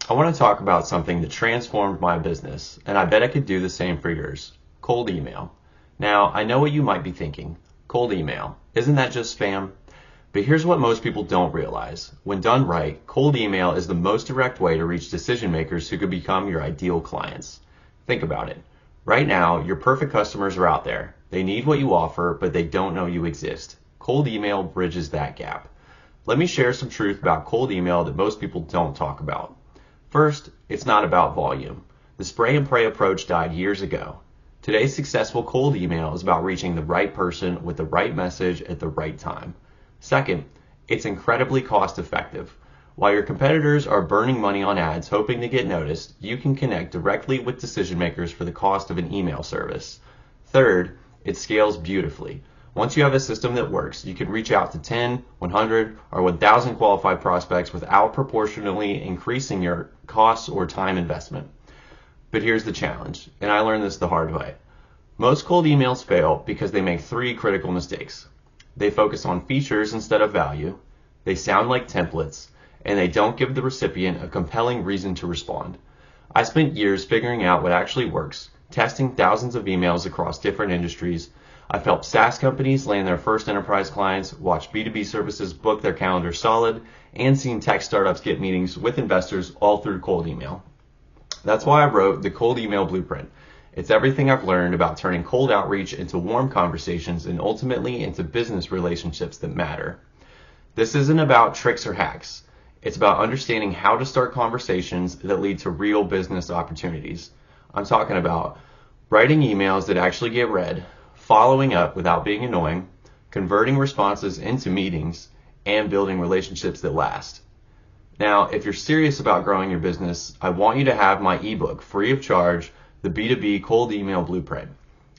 I want to talk about something that transformed my business, and I bet I could do the same for yours. Cold email. Now, I know what you might be thinking. Cold email. Isn't that just spam? But here's what most people don't realize. When done right, cold email is the most direct way to reach decision makers who could become your ideal clients. Think about it. Right now, your perfect customers are out there. They need what you offer, but they don't know you exist. Cold email bridges that gap. Let me share some truth about cold email that most people don't talk about. First, it's not about volume. The spray and pray approach died years ago. Today's successful cold email is about reaching the right person with the right message at the right time. Second, it's incredibly cost effective. While your competitors are burning money on ads hoping to get noticed, you can connect directly with decision makers for the cost of an email service. Third, it scales beautifully. Once you have a system that works, you can reach out to 10, 100, or 1,000 qualified prospects without proportionally increasing your costs or time investment. But here's the challenge, and I learned this the hard way. Most cold emails fail because they make three critical mistakes. They focus on features instead of value, they sound like templates, and they don't give the recipient a compelling reason to respond. I spent years figuring out what actually works, testing thousands of emails across different industries. I've helped SaaS companies land their first enterprise clients, watched B2B services book their calendar solid, and seen tech startups get meetings with investors all through cold email. That's why I wrote the Cold Email Blueprint. It's everything I've learned about turning cold outreach into warm conversations and ultimately into business relationships that matter. This isn't about tricks or hacks. It's about understanding how to start conversations that lead to real business opportunities. I'm talking about writing emails that actually get read, following up without being annoying, converting responses into meetings, and building relationships that last. Now, if you're serious about growing your business, I want you to have my ebook free of charge, the B2B Cold Email Blueprint.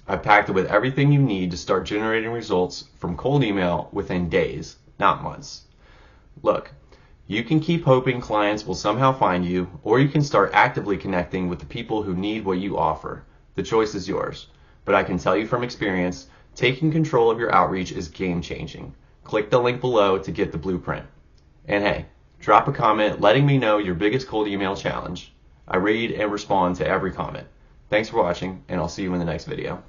I've packed it with everything you need to start generating results from cold email within days, not months. Look, you can keep hoping clients will somehow find you, or you can start actively connecting with the people who need what you offer. The choice is yours. But I can tell you from experience, taking control of your outreach is game changing. Click the link below to get the blueprint. And hey, drop a comment letting me know your biggest cold email challenge. I read and respond to every comment. Thanks for watching, and I'll see you in the next video.